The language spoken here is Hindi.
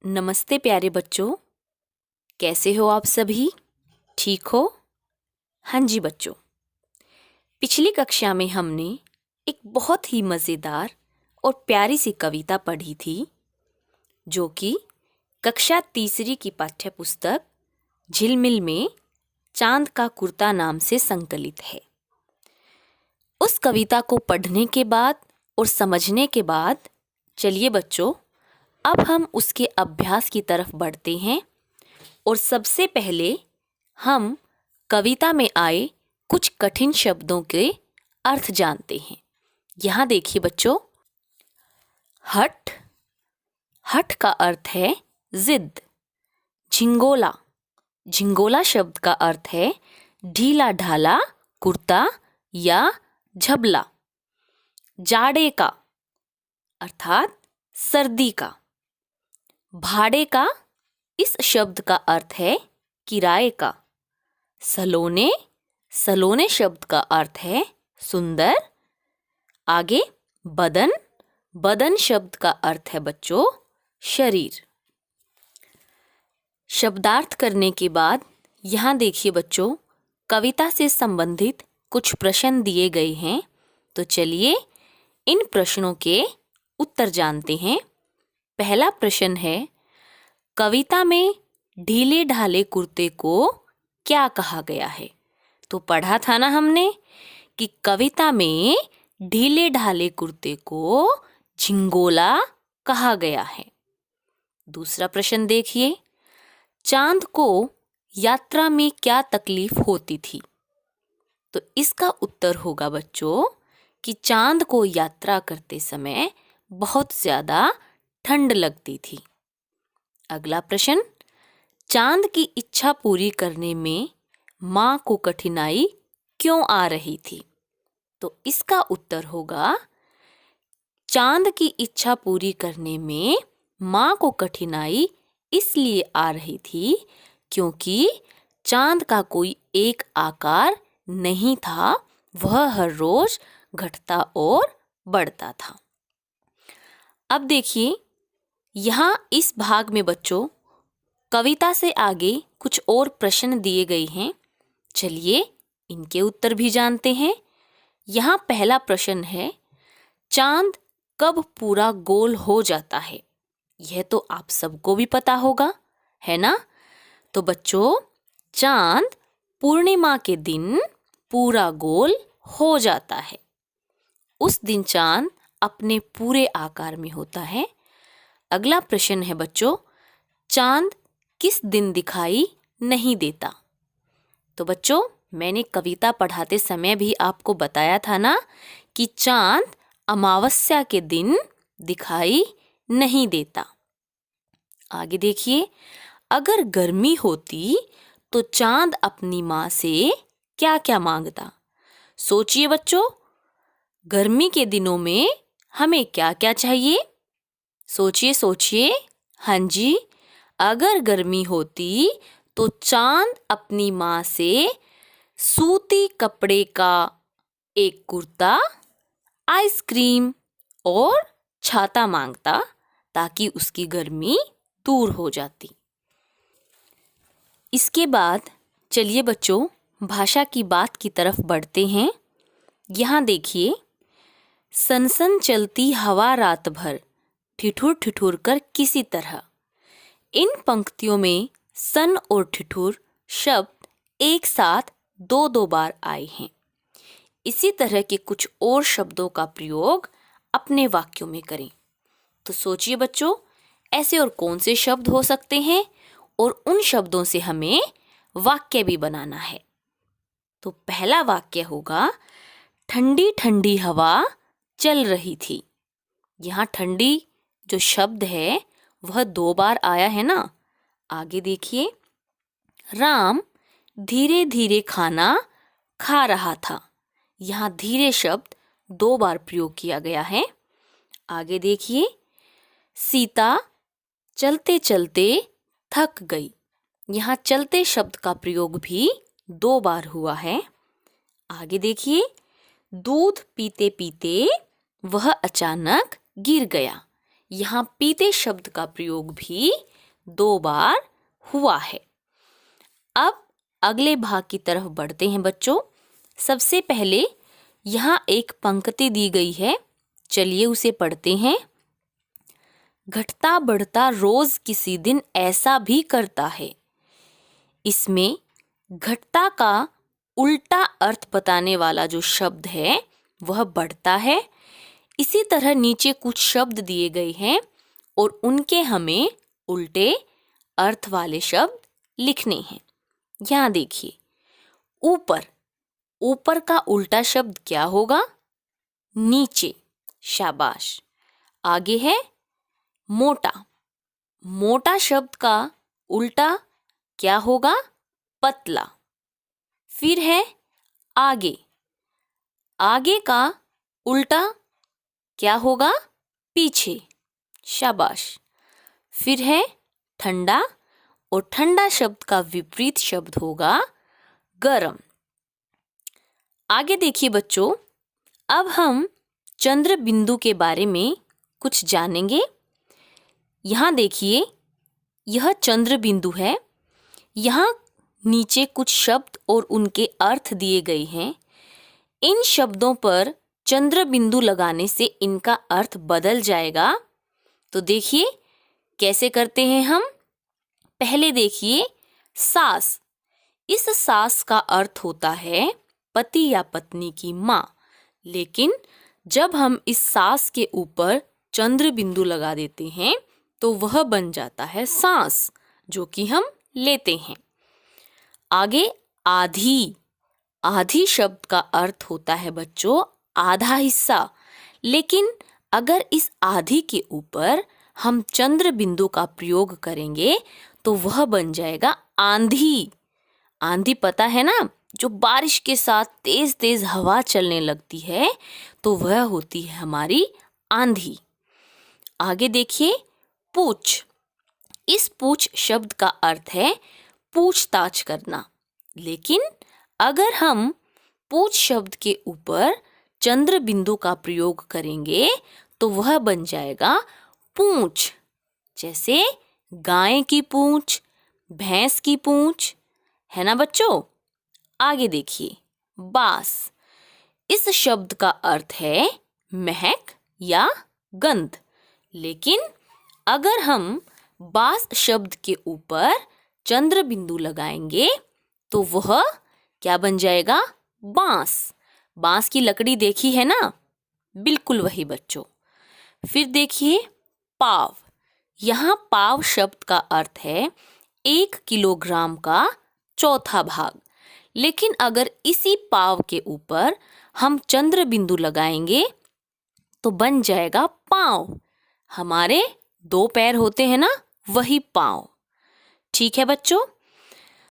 नमस्ते प्यारे बच्चों, कैसे हो आप सभी? ठीक हो? हाँ जी बच्चों, पिछली कक्षा में हमने एक बहुत ही मज़ेदार और प्यारी सी कविता पढ़ी थी जो कि कक्षा तीसरी की पाठ्य पुस्तक झिलमिल में चांद का कुर्ता नाम से संकलित है। उस कविता को पढ़ने के बाद और समझने के बाद चलिए बच्चों, अब हम उसके अभ्यास की तरफ बढ़ते हैं और सबसे पहले हम कविता में आए कुछ कठिन शब्दों के अर्थ जानते हैं। यहाँ देखिए बच्चों, हठ, हठ का अर्थ है जिद। झिंगोला, झिंगोला शब्द का अर्थ है ढीला ढाला कुर्ता या झबला। जाड़े का अर्थात सर्दी का। भाड़े का, इस शब्द का अर्थ है किराए का। सलोने, सलोने शब्द का अर्थ है सुंदर। आगे बदन, बदन शब्द का अर्थ है बच्चों शरीर। शब्दार्थ करने के बाद यहाँ देखिए बच्चों, कविता से संबंधित कुछ प्रश्न दिए गए हैं, तो चलिए इन प्रश्नों के उत्तर जानते हैं। पहला प्रश्न है, कविता में ढीले ढाले कुर्ते को क्या कहा गया है? तो पढ़ा था ना हमने कि कविता में ढीले ढाले कुर्ते को झिंगोला कहा गया है। दूसरा प्रश्न देखिए, चांद को यात्रा में क्या तकलीफ होती थी? तो इसका उत्तर होगा बच्चों कि चांद को यात्रा करते समय बहुत ज्यादा ठंड लगती थी। अगला प्रश्न, चांद की इच्छा पूरी करने में माँ को कठिनाई क्यों आ रही थी? तो इसका उत्तर होगा, चांद की इच्छा पूरी करने में माँ को कठिनाई इसलिए आ रही थी क्योंकि चांद का कोई एक आकार नहीं था, वह हर रोज घटता और बढ़ता था। अब देखिए, यहाँ इस भाग में बच्चों कविता से आगे कुछ और प्रश्न दिए गए हैं। चलिए इनके उत्तर भी जानते हैं। यहाँ पहला प्रश्न है, चांद कब पूरा गोल हो जाता है? यह तो आप सबको भी पता होगा, है ना? तो बच्चों, चांद पूर्णिमा के दिन पूरा गोल हो जाता है। उस दिन चांद अपने पूरे आकार में होता है। अगला प्रश्न है बच्चों, चांद किस दिन दिखाई नहीं देता? तो बच्चों, मैंने कविता पढ़ाते समय भी आपको बताया था ना कि चांद अमावस्या के दिन दिखाई नहीं देता। आगे देखिए, अगर गर्मी होती तो चांद अपनी माँ से क्या क्या मांगता? सोचिए बच्चों, गर्मी के दिनों में हमें क्या क्या चाहिए? सोचिए सोचिए। हाँ जी, अगर गर्मी होती तो चांद अपनी माँ से सूती कपड़े का एक कुर्ता, आइसक्रीम और छाता मांगता ताकि उसकी गर्मी दूर हो जाती। इसके बाद चलिए बच्चों, भाषा की बात की तरफ बढ़ते हैं। यहाँ देखिए, सनसन चलती हवा रात भर ठिठुर ठिठुर कर किसी तरह। इन पंक्तियों में सन और ठिठुर शब्द एक साथ दो दो बार आए हैं। इसी तरह के कुछ और शब्दों का प्रयोग अपने वाक्यों में करें। तो सोचिए बच्चों, ऐसे और कौन से शब्द हो सकते हैं और उन शब्दों से हमें वाक्य भी बनाना है। तो पहला वाक्य होगा, ठंडी ठंडी हवा चल रही थी। यहाँ ठंडी जो शब्द है वह दो बार आया है ना। आगे देखिए, राम धीरे धीरे खाना खा रहा था। यहाँ धीरे शब्द दो बार प्रयोग किया गया है। आगे देखिए, सीता चलते चलते थक गई। यहाँ चलते शब्द का प्रयोग भी दो बार हुआ है। आगे देखिए, दूध पीते पीते वह अचानक गिर गया। यहाँ पीते शब्द का प्रयोग भी 2 बार हुआ है। अब अगले भाग की तरफ बढ़ते हैं बच्चों। सबसे पहले यहाँ एक पंक्ति दी गई है, चलिए उसे पढ़ते हैं। घटता बढ़ता रोज किसी दिन ऐसा भी करता है। इसमें घटता का उल्टा अर्थ बताने वाला जो शब्द है वह बढ़ता है। इसी तरह नीचे कुछ शब्द दिए गए हैं और उनके हमें उल्टे अर्थ वाले शब्द लिखने हैं। यहाँ देखिए, ऊपर, ऊपर का उल्टा शब्द क्या होगा? नीचे, शाबाश। आगे है मोटा, मोटा शब्द का उल्टा क्या होगा? पतला। फिर है आगे, आगे का उल्टा क्या होगा? पीछे, शाबाश। फिर है ठंडा, और ठंडा शब्द का विपरीत शब्द होगा गरम। आगे देखिए बच्चों, अब हम चंद्र बिंदु के बारे में कुछ जानेंगे। यहाँ देखिए, यह चंद्र बिंदु है। यहाँ नीचे कुछ शब्द और उनके अर्थ दिए गए हैं। इन शब्दों पर चंद्र बिंदु लगाने से इनका अर्थ बदल जाएगा। तो देखिए कैसे करते हैं हम। पहले देखिए सास। इस सास का अर्थ होता है पति या पत्नी की माँ, लेकिन जब हम इस सास के ऊपर चंद्र बिंदु लगा देते हैं तो वह बन जाता है सांस, जो कि हम लेते हैं। आगे आधी। आधी शब्द का अर्थ होता है बच्चों आधा हिस्सा, लेकिन अगर इस आधी के ऊपर हम चंद्र बिंदु का प्रयोग करेंगे तो वह बन जाएगा आंधी। आंधी पता है ना, जो बारिश के साथ तेज तेज हवा चलने लगती है तो वह होती है हमारी आंधी। आगे देखिए पूछ। इस पूछ शब्द का अर्थ है पूछताछ करना, लेकिन अगर हम पूछ शब्द के ऊपर चंद्र बिंदु का प्रयोग करेंगे तो वह बन जाएगा पूंछ। जैसे गाय की पूंछ, भैंस की पूंछ, है ना बच्चों। आगे देखिए बास। इस शब्द का अर्थ है महक या गंध, लेकिन अगर हम बास शब्द के ऊपर चंद्र बिंदु लगाएंगे तो वह क्या बन जाएगा? बांस। बांस की लकड़ी देखी है ना, बिल्कुल वही बच्चों। फिर देखिए पाव। यहाँ पाव शब्द का अर्थ है 1 किलोग्राम का चौथा भाग, लेकिन अगर इसी पाव के ऊपर हम चंद्र बिंदु लगाएंगे तो बन जाएगा पाँव। हमारे 2 पैर होते हैं ना, वही पाँव। ठीक है बच्चों।